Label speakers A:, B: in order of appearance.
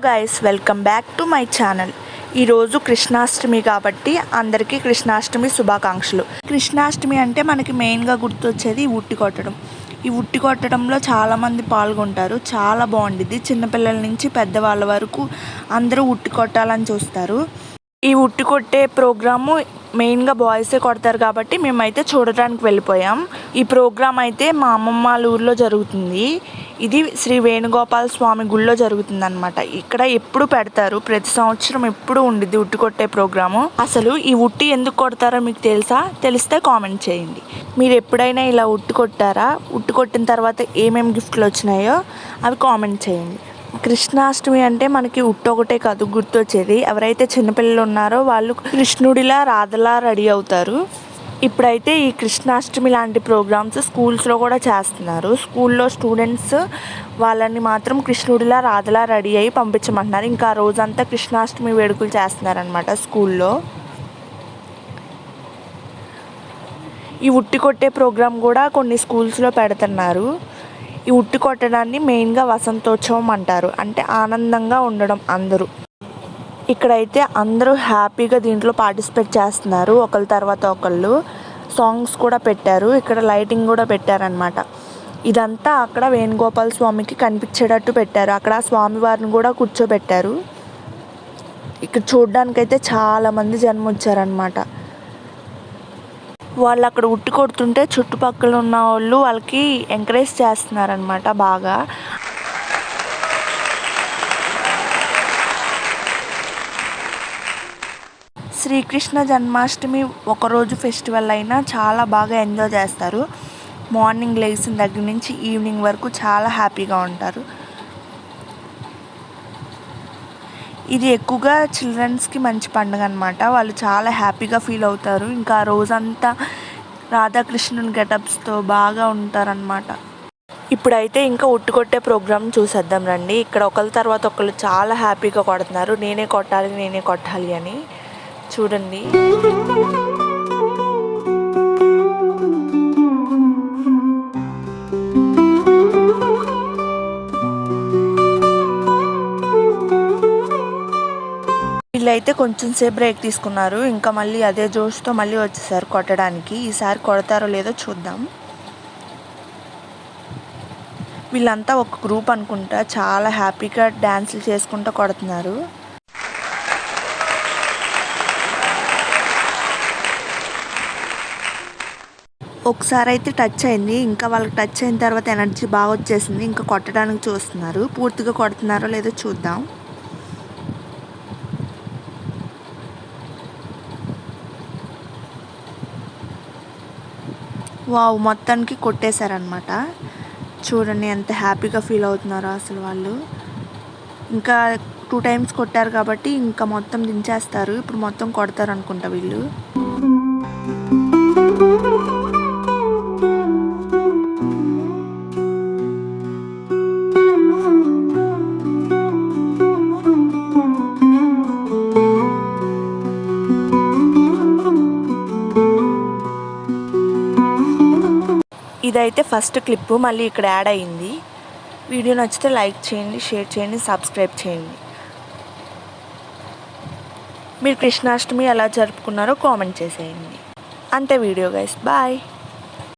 A: Guys, welcome back to my channel. ఈరోజు కృష్ణాష్టమి కాబట్టి అందరికీ కృష్ణాష్టమి శుభాకాంక్షలు. కృష్ణాష్టమి అంటే మనకి మెయిన్గా గుర్తొచ్చేది ఉట్టి కొట్టడం. ఈ ఉట్టి కొట్టడంలో చాలామంది పాల్గొంటారు. చాలా బాగుండిద్ది. చిన్నపిల్లల నుంచి పెద్దవాళ్ళ వరకు అందరూ ఉట్టి కొట్టాలని చూస్తారు. ఈ ఉట్టి కొట్టే ప్రోగ్రాము మెయిన్గా బాయ్సే కొడతారు కాబట్టి మేమైతే చూడటానికి వెళ్ళిపోయాం. ఈ ప్రోగ్రాం అయితే మా అమ్మమ్మ వాళ్ళ ఊర్లో జరుగుతుంది. ఇది శ్రీ వేణుగోపాల స్వామి గుళ్ళో జరుగుతుంది అనమాట. ఇక్కడ ఎప్పుడు పెడతారు, ప్రతి సంవత్సరం ఎప్పుడు ఉండిద్ది ఉట్టి కొట్టే ప్రోగ్రాము. అసలు ఈ ఉట్టి ఎందుకు కొడతారో మీకు తెలుసా? తెలిస్తే కామెంట్ చేయండి. మీరు ఎప్పుడైనా ఇలా ఉట్టి కొట్టారా? ఉట్టి కొట్టిన తర్వాత ఏమేమి గిఫ్ట్లు వచ్చినాయో అవి కామెంట్ చేయండి. కృష్ణాష్టమి అంటే మనకి ఉట్టొకటే కాదు గుర్తొచ్చేది. ఎవరైతే చిన్నపిల్లలు ఉన్నారో వాళ్ళు కృష్ణుడిలా రాధలా రెడీ అవుతారు. ఇప్పుడైతే ఈ కృష్ణాష్టమి లాంటి ప్రోగ్రామ్స్ స్కూల్స్లో కూడా చేస్తున్నారు. స్కూల్లో స్టూడెంట్స్ వాళ్ళని మాత్రం కృష్ణుడిలా రాధలా రెడీ అయ్యి పంపించమంటున్నారు. ఇంకా ఆ రోజంతా కృష్ణాష్టమి వేడుకలు చేస్తున్నారనమాట స్కూల్లో. ఈ ఉట్టి కొట్టే ప్రోగ్రాం కూడా కొన్ని స్కూల్స్లో పెడుతున్నారు. ఈ ఉట్టి కొట్టడాన్ని మెయిన్గా వసంతోత్సవం అంటారు. అంటే ఆనందంగా ఉండడం అందరూ. ఇక్కడైతే అందరూ హ్యాపీగా దీంట్లో పార్టిసిపేట్ చేస్తున్నారు. ఒకళ్ళ తర్వాత ఒకళ్ళు సాంగ్స్ కూడా పెట్టారు. ఇక్కడ లైటింగ్ కూడా పెట్టారనమాట. ఇదంతా అక్కడ వేణుగోపాల స్వామికి కనిపించేటట్టు పెట్టారు. అక్కడ స్వామివారిని కూడా కూర్చోబెట్టారు. ఇక్కడ చూడ్డానికైతే చాలామంది జనం వచ్చారనమాట. వాళ్ళు అక్కడ ఉట్టి కొడుతుంటే చుట్టుపక్కల ఉన్న వాళ్ళు వాళ్ళకి ఎంకరేజ్ చేస్తున్నారనమాట బాగా. శ్రీకృష్ణ జన్మాష్టమి ఒకరోజు ఫెస్టివల్ అయినా చాలా బాగా ఎంజాయ్ చేస్తారు. మార్నింగ్ లేచిన దగ్గర నుంచి ఈవినింగ్ వరకు చాలా హ్యాపీగా ఉంటారు. ఇది ఎక్కువగా చిల్డ్రన్స్కి మంచి పండుగ అనమాట. వాళ్ళు చాలా హ్యాపీగా ఫీల్ అవుతారు. ఇంకా ఆ రోజంతా రాధాకృష్ణుని గెటప్స్తో బాగా ఉంటారనమాట. ఇప్పుడైతే ఇంకా ఉట్టి కొట్టే ప్రోగ్రామ్ చూసేద్దాం రండి. ఇక్కడ ఒకళ్ళ తర్వాత ఒకళ్ళు చాలా హ్యాపీగా కొడుతున్నారు. నేనే కొట్టాలి అని. చూడండి. వీళ్ళైతే కొంచెం సేపు బ్రేక్ తీసుకున్నారు. ఇంకా మళ్ళీ అదే జోష్తో మళ్ళీ వచ్చేసారు కొట్టడానికి. ఈసారి కొడతారో లేదో చూద్దాం. వీళ్ళంతా ఒక గ్రూప్ అనుకుంటా. చాలా హ్యాపీగా డ్యాన్సులు చేసుకుంటూ కొడుతున్నారు. ఒకసారి అయితే టచ్ అయింది. ఇంకా వాళ్ళకి టచ్ అయిన తర్వాత ఎనర్జీ బాగా వచ్చేసింది. ఇంకా కొట్టడానికి చూస్తున్నారు. పూర్తిగా కొడుతున్నారో లేదో చూద్దాం. వావ్, మొత్తానికి కొట్టేశారనమాట. చూడండి ఎంత హ్యాపీగా ఫీల్ అవుతున్నారో అసలు వాళ్ళు. ఇంకా 2 times కొట్టారు కాబట్టి ఇంకా మొత్తం దించేస్తారు. ఇప్పుడు మొత్తం కొడతారు అనుకుంటా వీళ్ళు. ఇదైతే ఫస్ట్ క్లిప్ మళ్ళీ ఇక్కడ యాడ్ అయ్యింది. వీడియో నచ్చితే లైక్ చేయండి, షేర్ చేయండి, సబ్స్క్రైబ్ చేయండి. మీరు కృష్ణాష్టమి ఎలా జరుపుకున్నారో కామెంట్ చేసేయండి. అంతే వీడియో గైస్, బాయ్.